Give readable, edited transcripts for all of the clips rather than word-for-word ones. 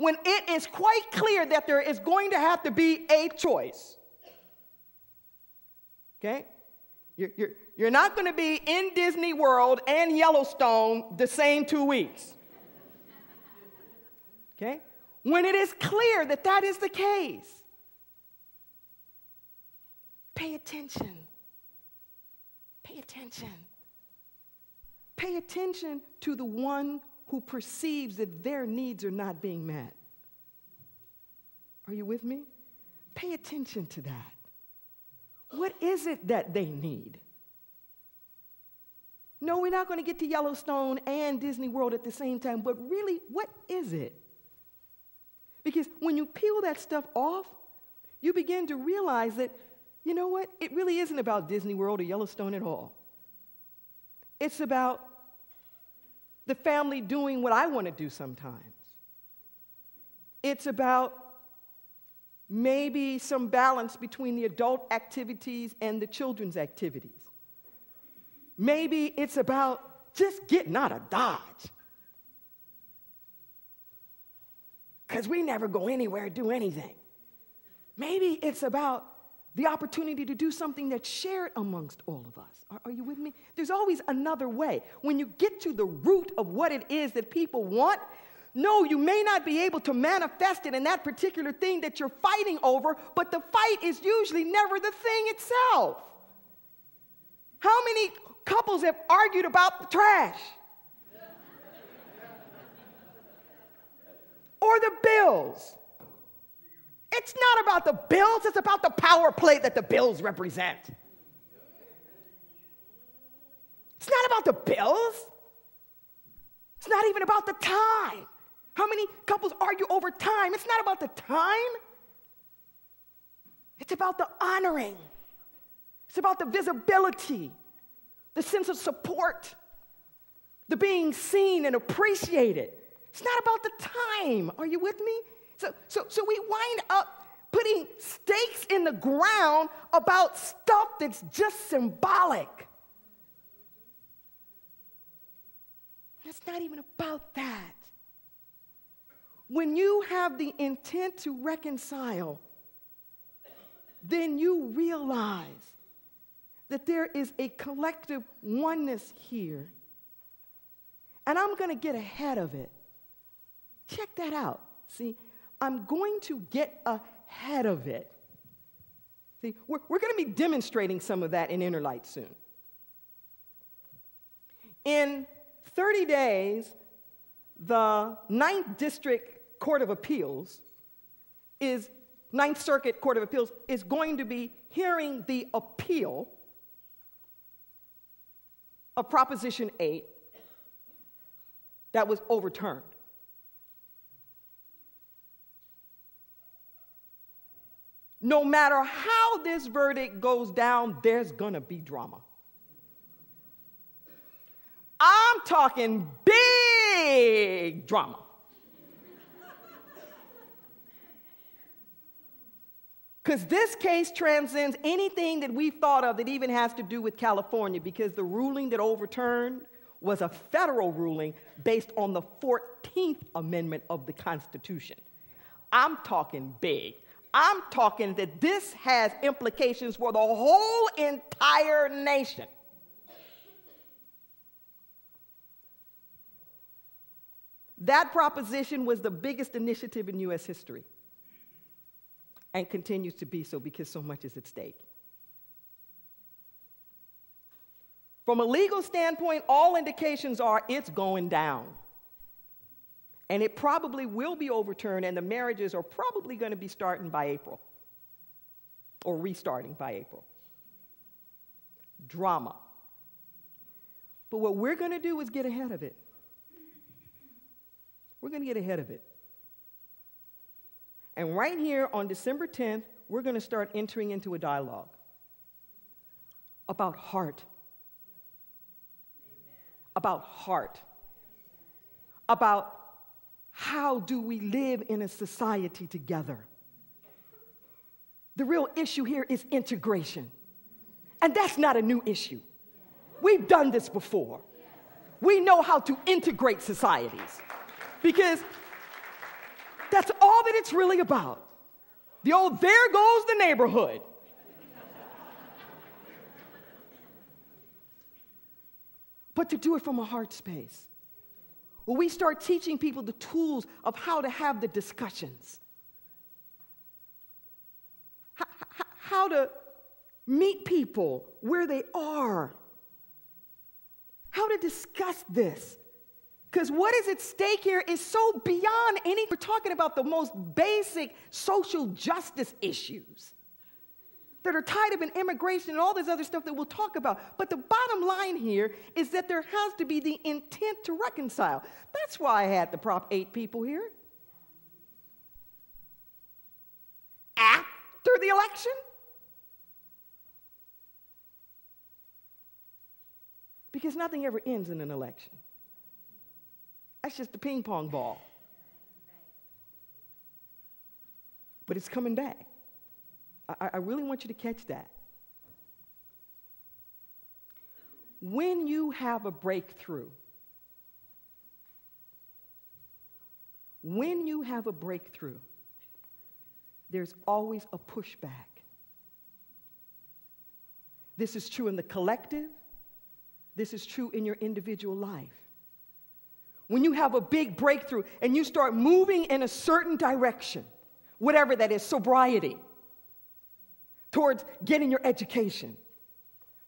when it is quite clear that there is going to have to be a choice. Okay? You're not going to be in Disney World and Yellowstone the same 2 weeks. Okay? When it is clear that that is the case, pay attention. Pay attention. Pay attention to the one who perceives that their needs are not being met. Are you with me? Pay attention to that. What is it that they need? No, we're not going to get to Yellowstone and Disney World at the same time, but really, what is it? Because when you peel that stuff off, you begin to realize that, you know what? It really isn't about Disney World or Yellowstone at all. It's about the family doing what I want to do sometimes. It's about maybe some balance between the adult activities and the children's activities. Maybe it's about just getting out of Dodge. Because we never go anywhere or do anything. Maybe it's about the opportunity to do something that's shared amongst all of us. Are you with me? There's always another way. When you get to the root of what it is that people want, no, you may not be able to manifest it in that particular thing that you're fighting over, but the fight is usually never the thing itself. How many couples have argued about the trash? Or the bills? It's not about the bills, it's about the power play that the bills represent. It's not about the bills. It's not even about the time. How many couples argue over time? It's not about the time. It's about the honoring. It's about the visibility, the sense of support, the being seen and appreciated. It's not about the time. Are you with me? So we wind up putting stakes in the ground about stuff that's just symbolic. It's not even about that. When you have the intent to reconcile, then you realize that there is a collective oneness here. And I'm going to get ahead of it. Check that out. See, I'm going to get ahead of it. See, we're going to be demonstrating some of that in Inner Light soon. In 30 days, the 9th District Court of Appeals is, 9th Circuit Court of Appeals is going to be hearing the appeal of Proposition 8 that was overturned. No matter how this verdict goes down, there's going to be drama. I'm talking big drama. Because this case transcends anything that we've thought of that even has to do with California, because the ruling that overturned was a federal ruling based on the 14th Amendment of the Constitution. I'm talking big. I'm talking that this has implications for the whole entire nation. That proposition was the biggest initiative in U.S. history and continues to be so because so much is at stake. From a legal standpoint, all indications are it's going down. And it probably will be overturned, and the marriages are probably going to be starting by April, or restarting by April. Drama. But what we're going to do is get ahead of it. We're going to get ahead of it. And right here on December 10th, we're going to start entering into a dialogue about heart. Amen. About heart. About how do we live in a society together? The real issue here is integration. And that's not a new issue. We've done this before. We know how to integrate societies. Because That's all that it's really about. The old, there goes the neighborhood. But to do it from a heart space, where we start teaching people the tools of how to have the discussions, how to meet people where they are, how to discuss this. Because what is at stake here is so beyond any, we're talking about the most basic social justice issues that are tied up in immigration and all this other stuff that we'll talk about. But the bottom line here is that there has to be the intent to reconcile. That's why I had the Prop 8 people here. After the election? Because nothing ever ends in an election. That's just a ping pong ball. But it's coming back. I really want you to catch that. When you have a breakthrough, there's always a pushback. This is true in the collective. This is true in your individual life. When you have a big breakthrough and you start moving in a certain direction, whatever that is, sobriety, towards getting your education,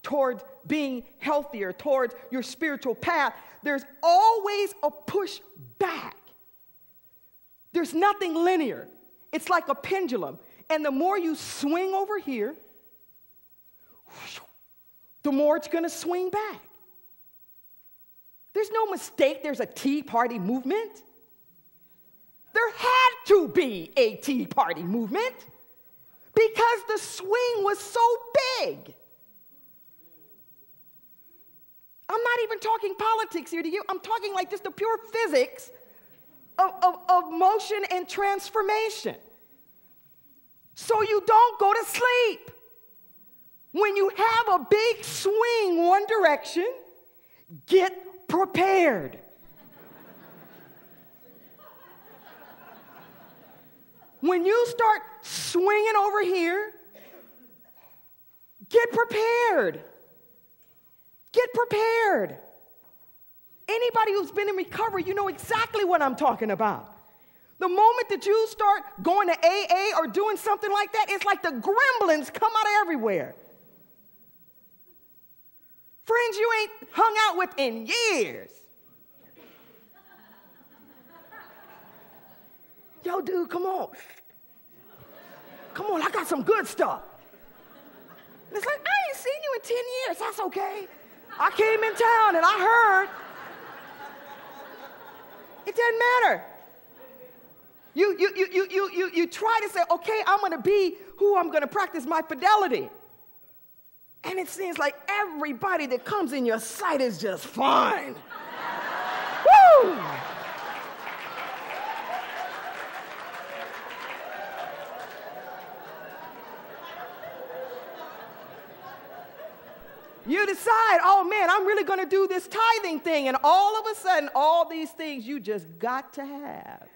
towards being healthier, towards your spiritual path, there's always a push back. There's nothing linear. It's like a pendulum. And the more you swing over here, the more it's going to swing back. There's no mistake there's a Tea Party movement. There had to be a Tea Party movement because the swing was so big. I'm not even talking politics here to you. I'm talking like just the pure physics of motion and transformation. So you don't go to sleep. When you have a big swing one direction, get prepared. When you start swinging over here, get prepared. Get prepared. Anybody who's been in recovery, you know exactly what I'm talking about. The moment that you start going to AA or doing something like that, it's like the gremlins come out of everywhere. Friends you ain't hung out with in years. Yo, dude, come on. Come on, I got some good stuff. And it's like, I ain't seen you in 10 years. That's okay. I came in town and I heard. It doesn't matter. You try to say, okay, I'm going to be who I'm going to practice my fidelity. And it seems like everybody that comes in your sight is just fine. Woo! You decide, oh man, I'm really going to do this tithing thing. And all of a sudden, all these things you just got to have.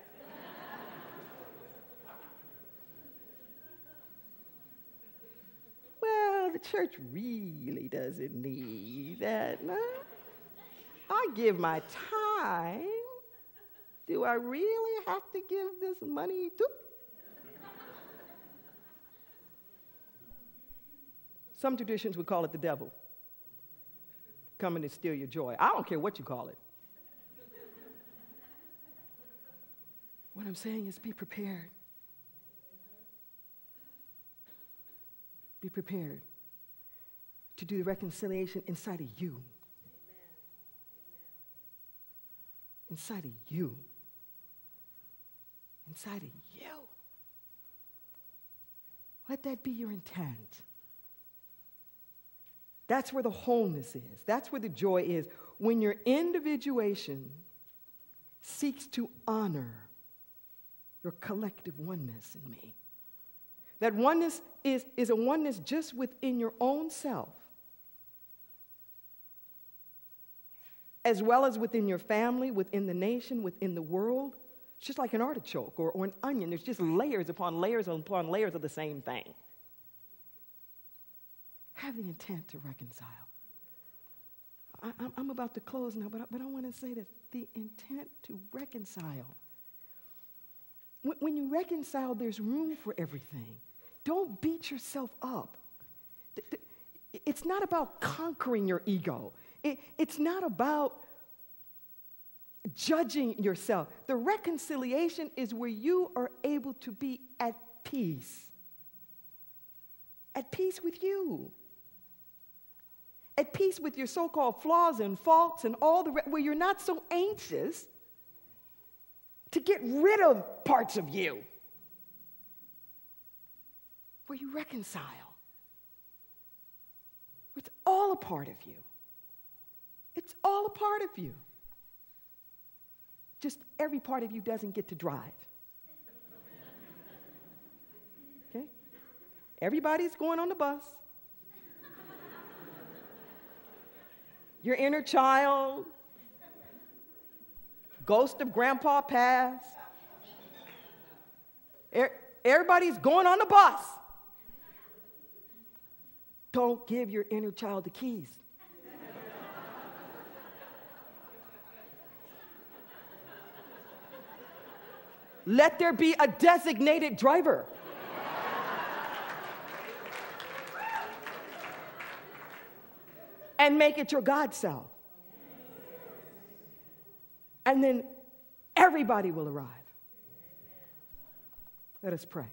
Well, the church really doesn't need that. No? I give my time. Do I really have to give this money to? Some traditions would call it the devil coming to steal your joy. I don't care what you call it. What I'm saying is be prepared. Be prepared to do the reconciliation inside of you. Inside of you. Inside of you. Let that be your intent. That's where the wholeness is. That's where the joy is. When your individuation seeks to honor your collective oneness in me. That oneness is a oneness just within your own self, as well as within your family, within the nation, within the world. It's just like an artichoke or an onion. There's just layers upon layers upon layers of the same thing. Have the intent to reconcile. I'm about to close now, but I want to say that the intent to reconcile. When you reconcile, there's room for everything. Don't beat yourself up. It's not about conquering your ego. It's not about judging yourself. The reconciliation is where you are able to be at peace. At peace with you. At peace with your so-called flaws and faults and all the where you're not so anxious to get rid of parts of you. Where you reconcile. It's all a part of you. It's all a part of you. Just every part of you doesn't get to drive. Okay? Everybody's going on the bus. Your inner child, ghost of grandpa passed. Everybody's going on the bus. Don't give your inner child the keys. Let there be a designated driver. And make it your God self. And then everybody will arrive. Let us pray.